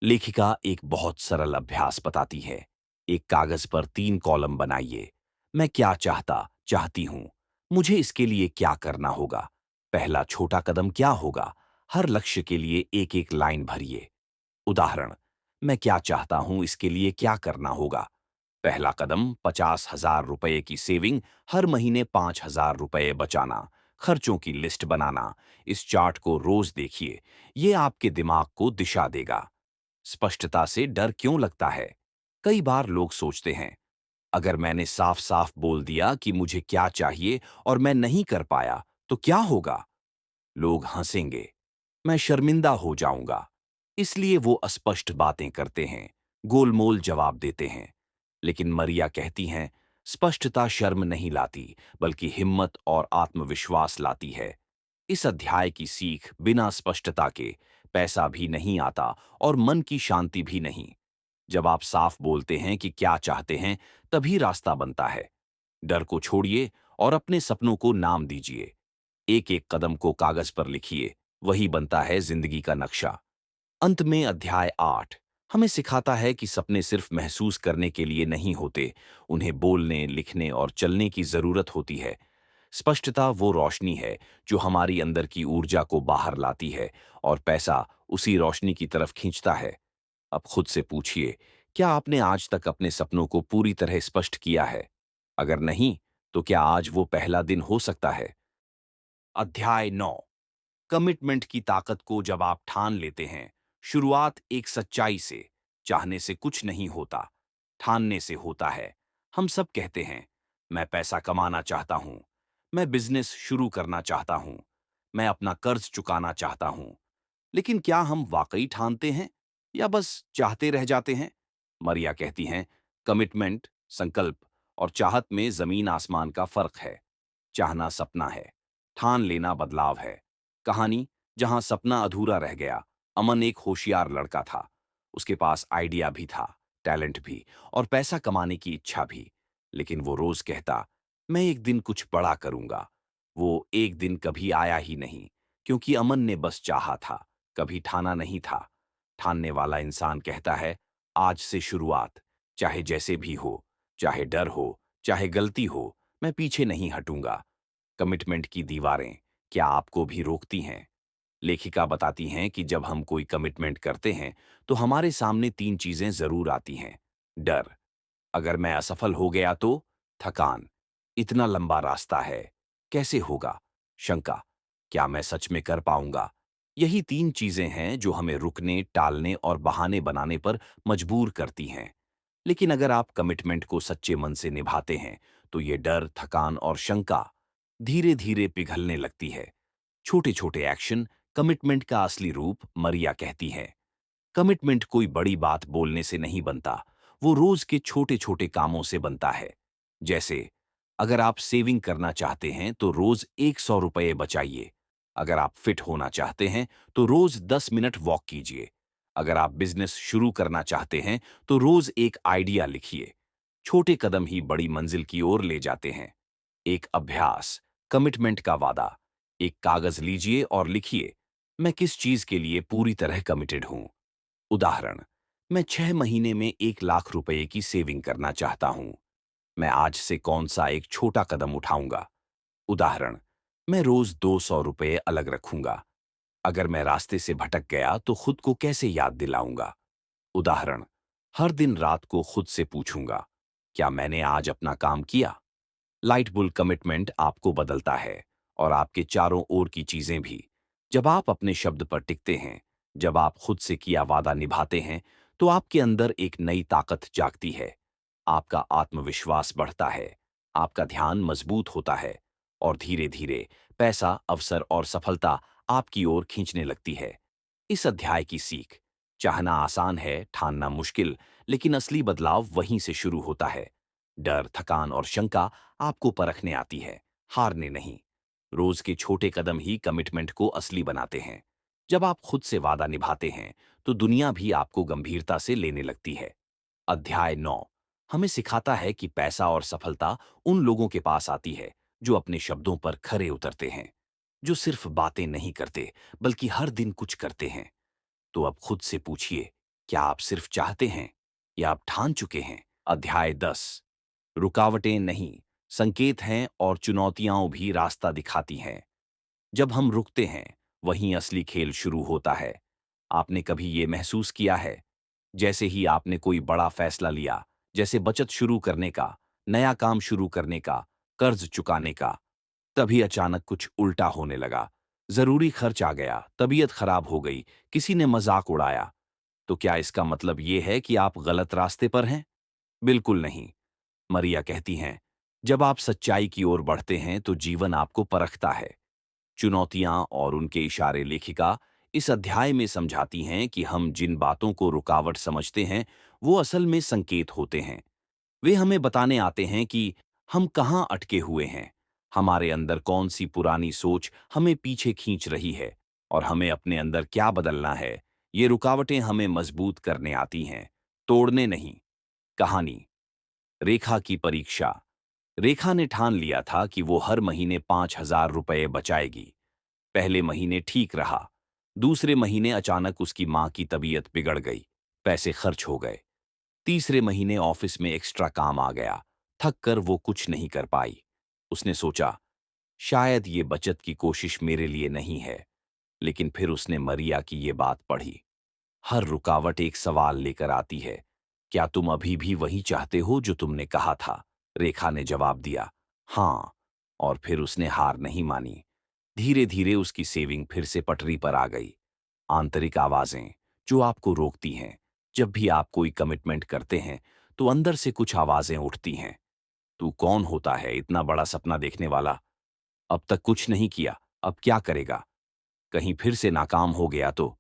लेखिका एक बहुत सरल अभ्यास बताती है। एक कागज पर 3 कॉलम बनाइए। मैं क्या चाहता, चाहती हूँ। मुझे इसके लिए क्या करना होगा? पहला छोटा कदम क्या होगा? हर लक्ष्य के लिए एक-एक लाइन भरिए। उदाहरण, मैं क्या चाहता हूँ, इसके लिए क्या करना होगा? पहला कदम 50,000 रुपए की सेविंग, हर महीने 5,000 रुपए बचाना, खर्चों की लिस्ट बनाना। इस चार्ट को रोज देखिए, ये आपके दिमाग को दिशा देगा। स्पष्टता से डर क्यों लगता है? कई बार लोग सोचते हैं, अगर मैंने साफ-साफ बोल दिया कि मुझे क्या चाहिए और मैं नहीं कर पाया, तो क्या होगा? लोग हंसेंगे, मैं शर्मिंदा हो जाऊंगा। इसलिए वो अस्पष्ट बातें करते हैं, गोलमोल जवाब देते हैं। लेकिन मरिया कहती हैं, स्पष्टता शर्म नहीं लाती, बल्कि हिम्मत और आत्मविश्वास लाती है। इस अध्याय की सीख, बिना स्पष्टता के पैसा भी नहीं आता और मन की शांति भी नहीं। जब आप साफ बोलते हैं कि क्या चाहते हैं, तभी रास्ता बनता है। डर को छोड़िए और अपने सपनों को नाम दीजिए। एक-एक कदम को कागज पर लिखिए, वही बनता है जिंदगी का नक्शा। अंत में अध्याय 8 हमें सिखाता है कि सपने सिर्फ महसूस करने के लिए नहीं होते, उन्हें बोलने, लिखने और चलने की जरूरत होती है। स्पष्टता वो रोशनी है जो हमारी अंदर की ऊर्जा को बाहर लाती है और पैसा उसी रोशनी की तरफ खींचता है। अब खुद से पूछिए, क्या आपने आज तक अपने सपनों को पूरी तरह स्पष्ट किया है? अगर नहीं, तो क्या आज वो पहला दिन हो सकता है? अध्याय 9 कमिटमेंट की ताकत को जब आप ठान लेते हैं। शुरुआत एक सच्चाई से, चाहने से कुछ नहीं होता, ठानने से होता है। हम सब कहते हैं, मैं पैसा कमाना चाहता हूं, मैं बिजनेस शुरू करना चाहता हूं, मैं अपना कर्ज चुकाना चाहता हूं। लेकिन क्या हम वाकई ठानते हैं या बस चाहते रह जाते हैं? मरिया कहती हैं, कमिटमेंट, संकल्प और चाहत में जमीन आसमान का फर्क है। चाहना सपना है, ठान लेना बदलाव है। कहानी, जहां सपना अधूरा रह गया। अमन एक होशियार लड़का था। उसके पास आइडिया भी था, टैलेंट भी और पैसा कमाने की इच्छा भी। लेकिन वो रोज कहता, मैं एक दिन कुछ बड़ा करूंगा। वो एक दिन कभी आया ही नहीं, क्योंकि अमन ने बस चाहा था, कभी ठाना नहीं था। ठानने वाला इंसान कहता है, आज से शुरुआत, चाहे जैसे भी हो, चाहे डर हो, चाहे गलती हो, मैं पीछे नहीं हटूंगा। कमिटमेंट की दीवारें क्या आपको भी रोकती हैं? लेखिका बताती हैं कि जब हम कोई कमिटमेंट करते हैं, तो हमारे सामने 3 चीजें जरूर आती हैं। डर, अगर मैं असफल हो गया तो? थकान, इतना लंबा रास्ता है, कैसे होगा? शंका, क्या मैं सच में कर पाऊंगा? यही 3 चीजें हैं जो हमें रुकने, टालने और बहाने बनाने पर मजबूर करती हैं। लेकिन अगर आप कमिटमेंट को सच्चे मन से निभाते हैं, तो ये डर, थकान और शंका धीरे-धीरे पिघलने लगती है। छोटे-छोटे एक्शन, कमिटमेंट का असली रूप, मरिया कहती है। कमिटमेंट कोई बड़ी बात बोलने से नहीं बनता, वो रोज के छोटे छोटे कामों से बनता है। जैसे अगर आप सेविंग करना चाहते हैं तो रोज 100 रुपये बचाइए। अगर आप फिट होना चाहते हैं तो रोज 10 मिनट वॉक कीजिए। अगर आप बिजनेस शुरू करना चाहते हैं तो रोज एक आइडिया लिखिए। छोटे कदम ही बड़ी मंजिल की ओर ले जाते हैं। एक अभ्यास, कमिटमेंट का वादा। एक कागज लीजिए और लिखिए, मैं किस चीज के लिए पूरी तरह कमिटेड हूं। उदाहरण, मैं 6 महीने में 1 लाख रुपए की सेविंग करना चाहता हूं। मैं आज से कौन सा एक छोटा कदम उठाऊंगा। उदाहरण, मैं रोज 200 रुपये अलग रखूंगा। अगर मैं रास्ते से भटक गया तो खुद को कैसे याद दिलाऊंगा। उदाहरण, हर दिन रात को खुद से पूछूंगा, क्या मैंने आज अपना काम किया। लाइट बुल कमिटमेंट आपको बदलता है और आपके चारों ओर की चीजें भी। जब आप अपने शब्द पर टिकते हैं, जब आप खुद से किया वादा निभाते हैं, तो आपके अंदर एक नई ताकत जागती है। आपका आत्मविश्वास बढ़ता है, आपका ध्यान मजबूत होता है और धीरे धीरे पैसा, अवसर और सफलता आपकी ओर खींचने लगती है। इस अध्याय की सीख, चाहना आसान है, ठानना मुश्किल, लेकिन असली बदलाव वहीं से शुरू होता है। डर, थकान और शंका आपको परखने आती है, हारने नहीं। रोज के छोटे कदम ही कमिटमेंट को असली बनाते हैं। जब आप खुद से वादा निभाते हैं तो दुनिया भी आपको गंभीरता से लेने लगती है। अध्याय 9 हमें सिखाता है कि पैसा और सफलता उन लोगों के पास आती है जो अपने शब्दों पर खरे उतरते हैं, जो सिर्फ बातें नहीं करते बल्कि हर दिन कुछ करते हैं। तो अब खुद से पूछिए, क्या आप सिर्फ चाहते हैं या आप ठान चुके हैं। अध्याय 10 रुकावटें नहीं, संकेत हैं और चुनौतियां भी रास्ता दिखाती हैं। जब हम रुकते हैं, वहीं असली खेल शुरू होता है। आपने कभी ये महसूस किया है, जैसे ही आपने कोई बड़ा फैसला लिया, जैसे बचत शुरू करने का, नया काम शुरू करने का, कर्ज चुकाने का, तभी अचानक कुछ उल्टा होने लगा। जरूरी खर्च आ गया, तबीयत खराब हो गई, किसी ने मजाक उड़ाया। तो क्या इसका मतलब ये है कि आप गलत रास्ते पर हैं? बिल्कुल नहीं। मरिया कहती हैं, जब आप सच्चाई की ओर बढ़ते हैं तो जीवन आपको परखता है। चुनौतियां और उनके इशारे लेखिका इस अध्याय में समझाती हैं कि हम जिन बातों को रुकावट समझते हैं, वो असल में संकेत होते हैं। वे हमें बताने आते हैं कि हम कहाँ अटके हुए हैं, हमारे अंदर कौन सी पुरानी सोच हमें पीछे खींच रही है और हमें अपने अंदर क्या बदलना है। ये रुकावटें हमें मजबूत करने आती हैं, तोड़ने नहीं। कहानी, रेखा की परीक्षा। रेखा ने ठान लिया था कि वो हर महीने 5,000 रुपये बचाएगी। पहले महीने ठीक रहा। दूसरे महीने अचानक उसकी मां की तबीयत बिगड़ गई, पैसे खर्च हो गए। तीसरे महीने ऑफिस में एक्स्ट्रा काम आ गया, थक कर वो कुछ नहीं कर पाई। उसने सोचा, शायद ये बचत की कोशिश मेरे लिए नहीं है। लेकिन फिर उसने मरिया की ये बात पढ़ी। हर रुकावट एक सवाल लेकर आती है, क्या तुम अभी भी वही चाहते हो जो तुमने कहा था। रेखा ने जवाब दिया, हाँ। और फिर उसने हार नहीं मानी। धीरे धीरे उसकी सेविंग फिर से पटरी पर आ गई। आंतरिक आवाजें जो आपको रोकती हैं, जब भी आप कोई कमिटमेंट करते हैं तो अंदर से कुछ आवाजें उठती हैं। तू कौन होता है इतना बड़ा सपना देखने वाला, अब तक कुछ नहीं किया, अब क्या करेगा, कहीं फिर से नाकाम हो गया तो।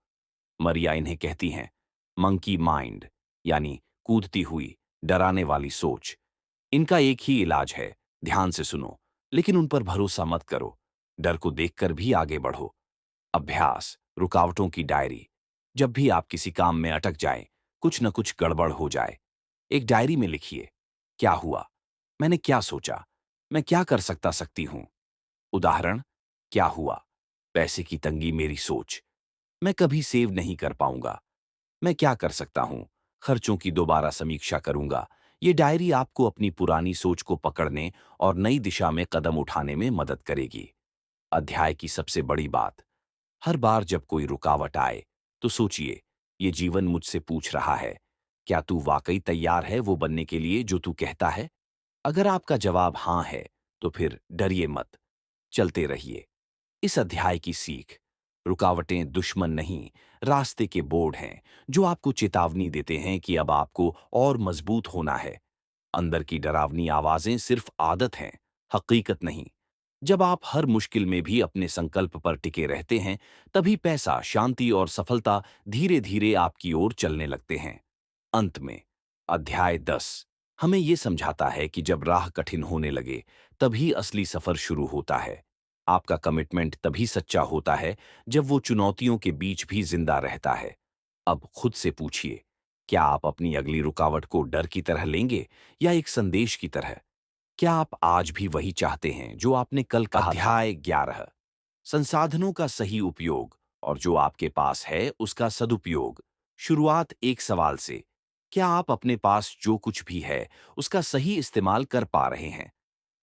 मरिया इन्हें कहती हैं मंकी माइंड, यानी कूदती हुई डराने वाली सोच। इनका एक ही इलाज है, ध्यान से सुनो, लेकिन उन पर भरोसा मत करो। डर को देखकर भी आगे बढ़ो। अभ्यास, रुकावटों की डायरी। जब भी आप किसी काम में अटक जाएं, कुछ न कुछ गड़बड़ हो जाए, एक डायरी में लिखिए, क्या हुआ, मैंने क्या सोचा, मैं क्या कर सकती हूं। उदाहरण, क्या हुआ, पैसे की तंगी मेरी सोच, मैं कभी सेव नहीं कर पाऊंगा। मैं क्या कर सकता हूं, खर्चों की दोबारा समीक्षा करूंगा। ये डायरी आपको अपनी पुरानी सोच को पकड़ने और नई दिशा में कदम उठाने में मदद करेगी। अध्याय की सबसे बड़ी बात, हर बार जब कोई रुकावट आए तो सोचिए, ये जीवन मुझसे पूछ रहा है, क्या तू वाकई तैयार है वो बनने के लिए जो तू कहता है। अगर आपका जवाब हाँ है, तो फिर डरिए मत, चलते रहिए। इस अध्याय की सीख, रुकावटें दुश्मन नहीं, रास्ते के बोर्ड हैं जो आपको चेतावनी देते हैं कि अब आपको और मजबूत होना है। अंदर की डरावनी आवाजें सिर्फ आदत हैं, हकीकत नहीं। जब आप हर मुश्किल में भी अपने संकल्प पर टिके रहते हैं, तभी पैसा, शांति और सफलता धीरे धीरे आपकी ओर चलने लगते हैं। अंत में, अध्याय 10 हमें ये समझाता है कि जब राह कठिन होने लगे तभी असली सफर शुरू होता है। आपका कमिटमेंट तभी सच्चा होता है जब वो चुनौतियों के बीच भी जिंदा रहता है। अब खुद से पूछिए, क्या आप अपनी अगली रुकावट को डर की तरह लेंगे या एक संदेश की तरह? क्या आप आज भी वही चाहते हैं जो आपने कल कहा था? अध्याय 11 संसाधनों का सही उपयोग और जो आपके पास है उसका सदुपयोग। शुरुआत एक सवाल से, क्या आप अपने पास जो कुछ भी है उसका सही इस्तेमाल कर पा रहे हैं?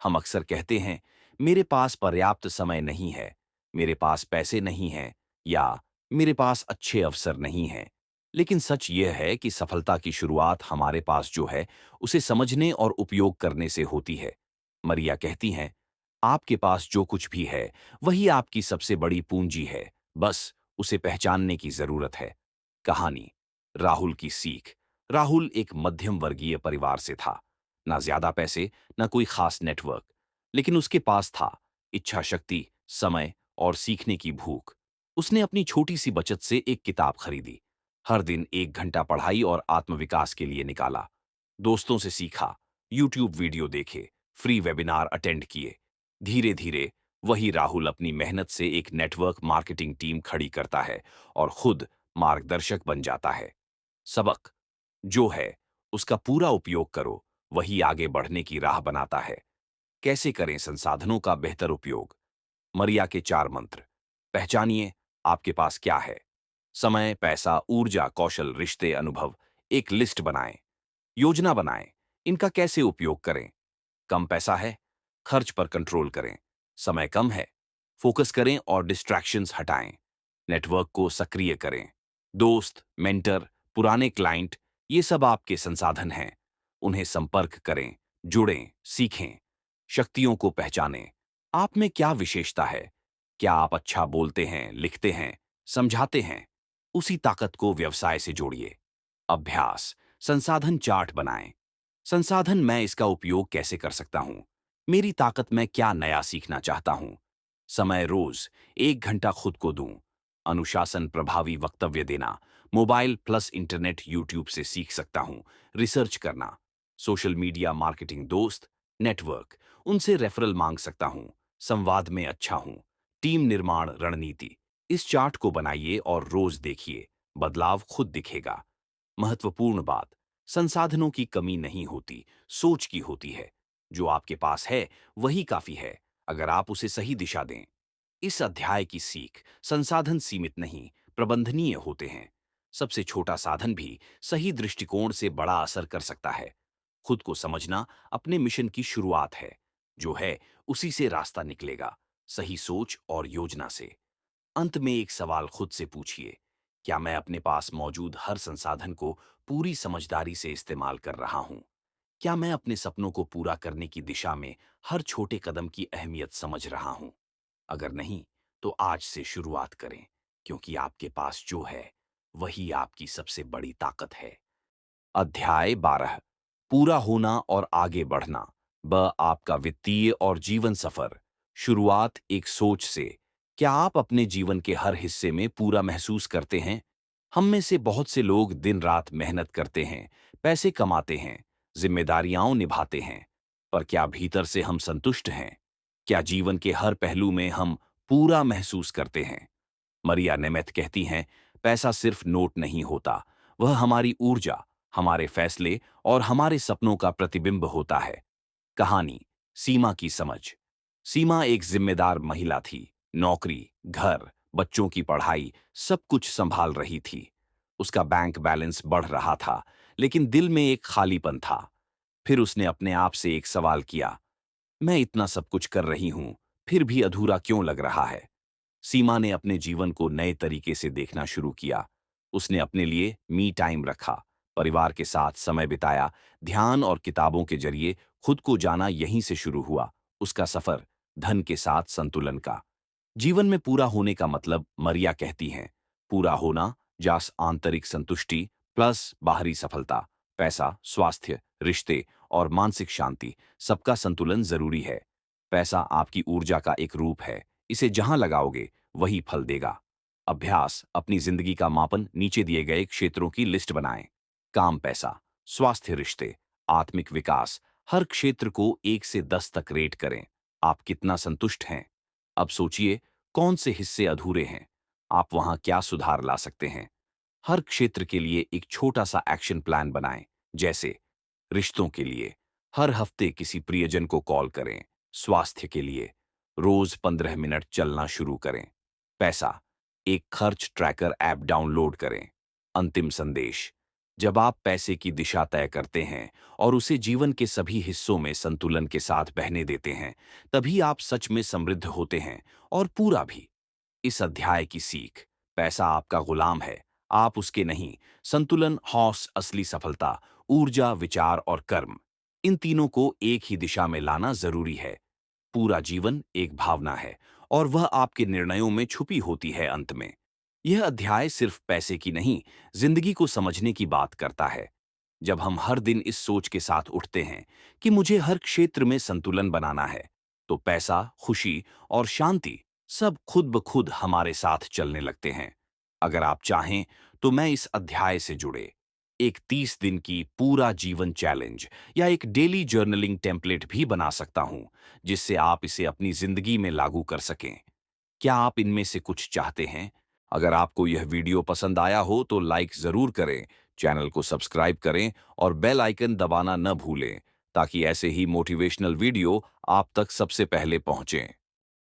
हम अक्सर कहते हैं, मेरे पास पर्याप्त समय नहीं है, मेरे पास पैसे नहीं हैं, या मेरे पास अच्छे अवसर नहीं हैं। लेकिन सच यह है कि सफलता की शुरुआत हमारे पास जो है उसे समझने और उपयोग करने से होती है। मरिया कहती हैं, आपके पास जो कुछ भी है वही आपकी सबसे बड़ी पूंजी है, बस उसे पहचानने की जरूरत है। कहानी, राहुल की सीख। राहुल एक मध्यम वर्गीय परिवार से था। ना ज्यादा पैसे, ना कोई खास नेटवर्क, लेकिन उसके पास था इच्छा शक्ति, समय और सीखने की भूख। उसने अपनी छोटी सी बचत से एक किताब खरीदी, हर दिन 1 घंटा पढ़ाई और आत्मविकास के लिए निकाला। दोस्तों से सीखा, यूट्यूब वीडियो देखे, फ्री वेबिनार अटेंड किए। धीरे धीरे वही राहुल अपनी मेहनत से एक नेटवर्क मार्केटिंग टीम खड़ी करता है और खुद मार्गदर्शक बन जाता है। सबक जो है उसका पूरा उपयोग करो, वही आगे बढ़ने की राह बनाता है। कैसे करें संसाधनों का बेहतर उपयोग? मरिया के 4 मंत्र। पहचानिए आपके पास क्या है। समय, पैसा, ऊर्जा, कौशल, रिश्ते, अनुभव। एक लिस्ट बनाएं। योजना बनाएं, इनका कैसे उपयोग करें। कम पैसा है, खर्च पर कंट्रोल करें। समय कम है, फोकस करें और डिस्ट्रैक्शंस हटाएं। नेटवर्क को सक्रिय करें। दोस्त, मेंटर, पुराने क्लाइंट, ये सब आपके संसाधन हैं। उन्हें संपर्क करें, जुड़ें, सीखें। शक्तियों को पहचानें। आप में क्या विशेषता है? क्या आप अच्छा बोलते हैं, लिखते हैं, समझाते हैं? उसी ताकत को व्यवसाय से जोड़िए। अभ्यास, संसाधन चार्ट बनाएं। संसाधन, मैं इसका उपयोग कैसे कर सकता हूं? मेरी ताकत, मैं क्या नया सीखना चाहता हूं? समय, रोज 1 घंटा खुद को दूं। अनुशासन, प्रभावी वक्तव्य देना। मोबाइल प्लस इंटरनेट, यूट्यूब से सीख सकता हूं। रिसर्च करना। सोशल मीडिया मार्केटिंग, दोस्त, नेटवर्क, उनसे रेफरल मांग सकता हूं। संवाद में अच्छा हूं। टीम निर्माण रणनीति। इस चार्ट को बनाइए और रोज देखिए, बदलाव खुद दिखेगा। महत्वपूर्ण बात, संसाधनों की कमी नहीं होती, सोच की होती है। जो आपके पास है वही काफी है, अगर आप उसे सही दिशा दें। इस अध्याय की सीख, संसाधन सीमित नहीं, प्रबंधनीय होते हैं। सबसे छोटा साधन भी सही दृष्टिकोण से बड़ा असर कर सकता है। खुद को समझना अपने मिशन की शुरुआत है। जो है उसी से रास्ता निकलेगा, सही सोच और योजना से। अंत में एक सवाल खुद से पूछिए, क्या मैं अपने पास मौजूद हर संसाधन को पूरी समझदारी से इस्तेमाल कर रहा हूं? क्या मैं अपने सपनों को पूरा करने की दिशा में हर छोटे कदम की अहमियत समझ रहा हूं? अगर नहीं, तो आज से शुरुआत करें, क्योंकि आपके पास जो है वही आपकी सबसे बड़ी ताकत है। अध्याय 12 पूरा होना और आगे बढ़ना। आपका वित्तीय और जीवन सफर। शुरुआत एक सोच से। क्या आप अपने जीवन के हर हिस्से में पूरा महसूस करते हैं? हम में से बहुत से लोग दिन रात मेहनत करते हैं, पैसे कमाते हैं, जिम्मेदारियां निभाते हैं, पर क्या भीतर से हम संतुष्ट हैं? क्या जीवन के हर पहलू में हम पूरा महसूस करते हैं? मरिया नेमेथ कहती हैं, पैसा सिर्फ नोट नहीं होता, वह हमारी ऊर्जा, हमारे फैसले और हमारे सपनों का प्रतिबिंब होता है। कहानी, सीमा की समझ। सीमा एक जिम्मेदार महिला थी। नौकरी, घर, बच्चों की पढ़ाई, सब कुछ संभाल रही थी। उसका बैंक बैलेंस बढ़ रहा था, लेकिन दिल में एक खालीपन था। फिर उसने अपने आप से एक सवाल किया, मैं इतना सब कुछ कर रही हूं, फिर भी अधूरा क्यों लग रहा है? सीमा ने अपने जीवन को नए तरीके से देखना शुरू किया। उसने अपने लिए मी टाइम रखा, परिवार के साथ समय बिताया, ध्यान और किताबों के जरिए खुद को जाना यहीं से शुरू हुआ। उसका सफर, धन के साथ संतुलन का। जीवन में पूरा होने का मतलब, मरिया कहती हैं, पूरा होना जास आंतरिक संतुष्टि प्लस बाहरी सफलता। पैसा, स्वास्थ्य, रिश्ते और मानसिक शांति, सबका संतुलन जरूरी है। पैसा आपकी ऊर्जा का एक रूप है, इसे जहां लगाओगे वही फल देगा। अभ्यास, अपनी जिंदगी का मापन नीचे दिए गए क्षेत्रों की लिस्ट बनाएं। काम, पैसा, स्वास्थ्य, रिश्ते, आत्मिक विकास, हर क्षेत्र को 1 से 10 तक रेट करें। आप कितना संतुष्ट हैं? अब सोचिए, कौन से हिस्से अधूरे हैं? आप वहां क्या सुधार ला सकते हैं? हर क्षेत्र के लिए एक छोटा सा एक्शन प्लान बनाएं। जैसे रिश्तों के लिए हर हफ्ते किसी प्रियजन को कॉल करें। स्वास्थ्य के लिए रोज 15 मिनट चलना शुरू करें। पैसा, एक खर्च ट्रैकर ऐप डाउनलोड करें। अंतिम संदेश, जब आप पैसे की दिशा तय करते हैं और उसे जीवन के सभी हिस्सों में संतुलन के साथ बहने देते हैं, तभी आप सच में समृद्ध होते हैं, और पूरा भी। इस अध्याय की सीख, पैसा आपका गुलाम है, आप उसके नहीं। संतुलन, हौस, असली सफलता, ऊर्जा, विचार और कर्म, इन तीनों को एक ही दिशा में लाना जरूरी है। पूरा जीवन एक भावना है, और वह आपके निर्णयों में छुपी होती है। अंत में यह अध्याय सिर्फ पैसे की नहीं, जिंदगी को समझने की बात करता है। जब हम हर दिन इस सोच के साथ उठते हैं कि मुझे हर क्षेत्र में संतुलन बनाना है, तो पैसा, खुशी और शांति सब खुद ब खुद हमारे साथ चलने लगते हैं। अगर आप चाहें तो मैं इस अध्याय से जुड़े एक 30 दिन की पूरा जीवन चैलेंज या एक डेली जर्नलिंग टेम्पलेट भी बना सकता हूं, जिससे आप इसे अपनी जिंदगी में लागू कर सकें। क्या आप इनमें से कुछ चाहते हैं? अगर आपको यह वीडियो पसंद आया हो तो लाइक जरूर करें, चैनल को सब्सक्राइब करें और बेल आइकन दबाना न भूलें, ताकि ऐसे ही मोटिवेशनल वीडियो आप तक सबसे पहले पहुंचें।